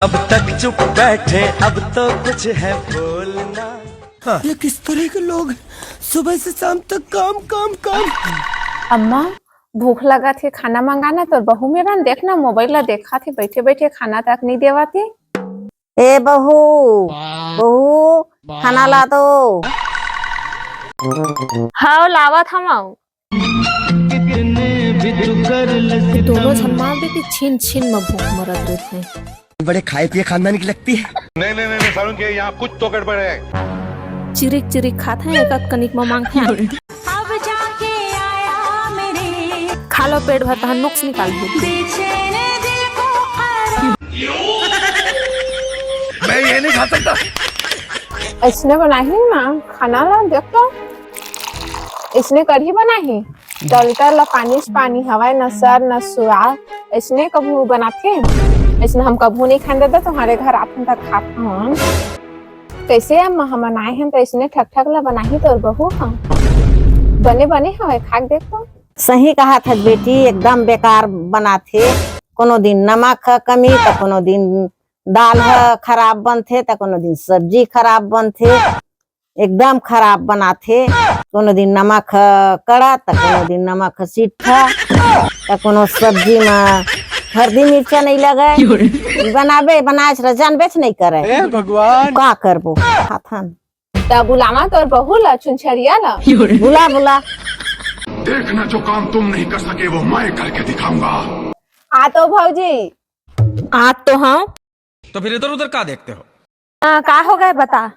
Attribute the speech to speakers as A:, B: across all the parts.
A: अब तक चुप बैठे अब तो कुछ है बोलना। हाँ।
B: ये किस तरह के लोग सुबह से शाम तक काम काम काम।
C: अम्मा भूख लगा थी, खाना मंगाना तो बहू मेरा देखना मोबाइल ला देखा थी, बैठे बैठे खाना तक नहीं देवा थी।
D: ए बहू बहू खाना ला दो।
C: हाँ लावा था माऊ।
E: दोनों झम्मा बेटी छीन छीन में भूख मरत रहते।
B: बड़े खाए पिए खानदान की लगती है।
F: नहीं सारुण के यहाँ कुछ तो गड़बड़ है।
E: चिरिक चिरिक खाते हैं, एक कनिक में मांगते हैं।
G: अब जाके आया मेरे
E: खा लो पेट भर तहन नुक्स निकाल दो।
G: बेचैन दिल को
F: मैं ये नहीं खा सकता।
C: इसने बनाई माँ खाना ला देख तो, इसने कढ़ी बनाई डलता ला पानी हवाए न सर न स्वाद। इसने कभू बनाते इसने हम कभू नहीं खाने देता, तुम्हारे घर आपन तक खाता हूँ कैसे हम बनाए हैं तो इसने ठक ठक ला बनाई तो बहू हम बने बने हवे खा देख तो।
D: सही कहा था बेटी, एकदम बेकार बना थे। कोनो दिन नमक कमी तो कोनो दिन दाल खराब बनथे तो कोनो दिन सब्जी खराब बनथे, एकदम खराब बनाथे। कोनो दिन नमक कड़ा तो कोनो दिन नमक सीठा तो कोनो सब्जी में हल्दी मिर्चा नहीं लगे। बनाए जानबेच नहीं करे भगवान का करबो खाथन
C: तब बुलावा तो बहू ला चुनछरिया ला
D: बुला बुला।
F: देखना जो काम तुम नहीं कर सके वो मैं करके दिखाऊंगा।
C: आ तो भौजी
E: आज तो हाँ
A: तो फिर इधर उधर का देखते हो?
E: का हो गए बता।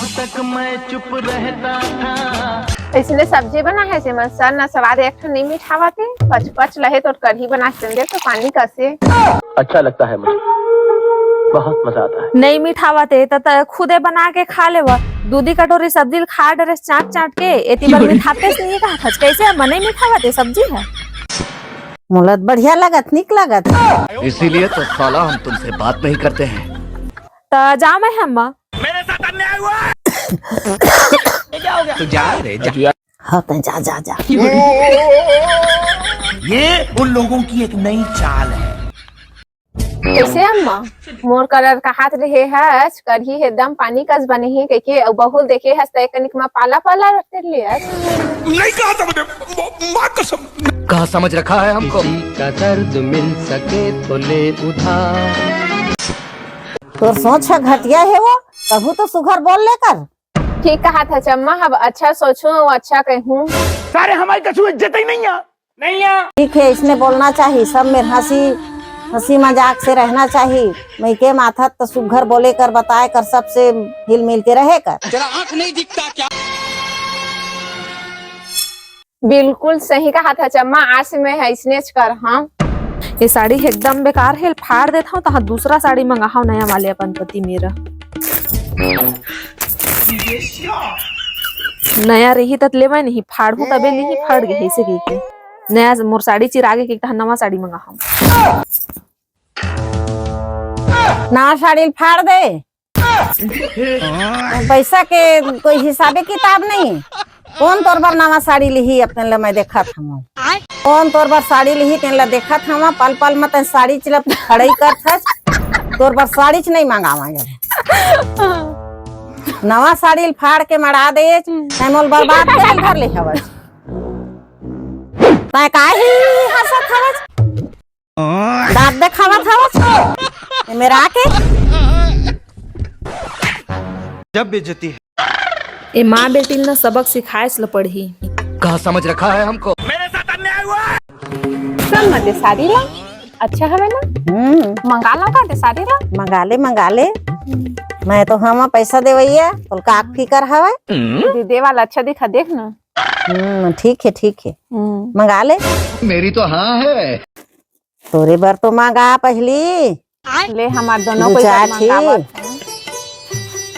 A: तक मैं चुप रहता था।
C: इसने सब्जी बना है सिमन सर न स्वाद एक नहीं मिठावाते पच पच लहे तो कढ़ी बना दे तो पानी कैसे
H: अच्छा लगता है मुझे, बहुत मजा आता है।
E: नहीं मिठावते तो खुदे बना के खा ले। दूधी कटोरी सब्जी खा डरे चाट चाट के एती बार मिठाते नहीं कहा था कैसे हम नहीं मिठावते सब्जी है।
D: मुलत बढ़िया लगत निक लगत,
H: इसीलिए तो साला हम तुमसे बात नहीं करते हैं।
E: तो जा मैं हम
A: मेरे साथ अन्याय हुआ है।
H: तो जा रे जा।
D: हाँ तो जा जा जा।
B: ये उन लोगों की एक नई चाल है।
C: कैसे अम्मा मोर कलर का हाथ रहे है कढ़ी एकदम पानी कस बने ही के बहु देखे है कनिक में पाला पाला रखते लिए
F: नहीं कहा था मैंने, माँ कसम।
H: कहा समझ रखा है हमको।
I: का दर्द मिल सके तो ले उधार।
D: तो सोच घटिया है वो, कभू तो सुघर बोल लेकर।
C: ठीक कहा था चम्मा, अब अच्छा सोचूं अच्छा कहूँ।
F: सारे हमारी कछु इज्जत ही नहीं है।
D: ठीक है इसने बोलना चाहिए, सब में हंसी मजाक से रहना चाहिए। मैं के माथा तो सुघर बोले कर बताए कर सबसे हिल मिल के रहे कर।
B: तेरा आँख नहीं दिखता क्या?
C: बिल्कुल सही कहा था चम्मा, आज से मैं इसने कर। हाँ
E: ये साड़ी एकदम बेकार है, फाड़ देता हूँ तो दूसरा साड़ी मंगाओ नया वाले अपन पति मेरा। नया रही तक लेवा नहीं फाड़ू तबे नहीं फाड़ गए ऐसे के नया मोर साड़ी चिरागे के नवा साड़ी मंगाओ।
D: नवा साड़ी फाड़ दे, पैसा के कोई हिसाबे किताब नहीं। कौन तोर बार नवा साड़ी लिही अपने ला मैं देखा था। कौन तोर बार साड़ी लिही तेन ला देखा था। पल पल में साड़ी चिलप खड़े कर तोर बार साड़ी च नहीं मंगावा। नवा साड़ी फाड़ के मड़ा दे मोल बर्बाद कर घर ले हवज। तय काहे हंसत हवज, दांत देखावत हवज मेरा के।
A: जब बेइज्जती है
E: ए माँ बेटी ने सबक सिखाए ल पढ़ी।
H: कहा समझ रखा है हमको।
A: मेरे साथ अन्याय हुआ है।
C: सब मते साड़ी ला अच्छा हवे ना, मंगा लो का साड़ी ला।
D: मंगा ले मैं तो हम पैसा देवैया तो का फिकर हवे।
C: दीदी वाला अच्छा दिखा देख ना।
D: ठीक है मंगा ले।
H: मेरी तो हाँ है।
D: तोरे बार तो मंगा पहली
C: ले हमार दोनों को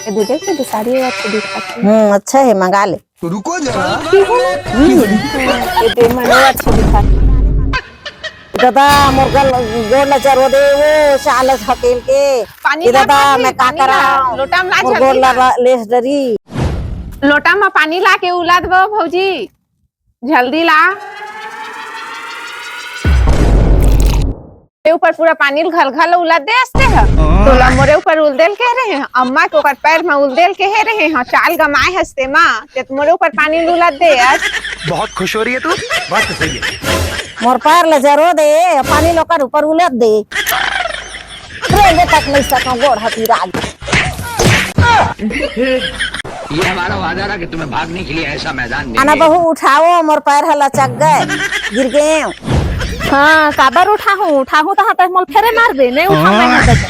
C: दीदी की साड़ी अच्छी दिखा।
D: अच्छा है मंगा ले।
B: तो रुको जरा।
C: ये दे मने अच्छी दिखा।
D: दादा मुर्गल गोल नजर वो दे वो शाल हकेल के
C: पानी
D: दादा मैं का करा
C: लोटा में ला
D: गोल लेस डरी।
C: लोटा में पानी ला के उला दबो भौजी जल्दी ला। ऊपर पूरा पानी घल घल उला दे है। तोला मोरे ऊपर उलदेल कह रहे हैं अम्मा के ओकर पैर में उलदेल कह रहे हैं चाल गमाए हंसते माँ ते मोरे ऊपर पानी लुला दे आज
A: बहुत खुश हो रही है तू। बात तो सही है।
D: मोर पैर ले जरो दे पानी लोकर ऊपर उलट दे रेंगे तक नहीं सका गोड़ हती राज।
I: ये हमारा वादा रहा कि तुम्हें भागने के लिए ऐसा मैदान
D: आना बहू उठाओ मोर पैर हला चक गए गिर गए।
E: हाँ काबर उठा हूँ तो हाथ मोल फेरे मार दे नहीं उठा मैं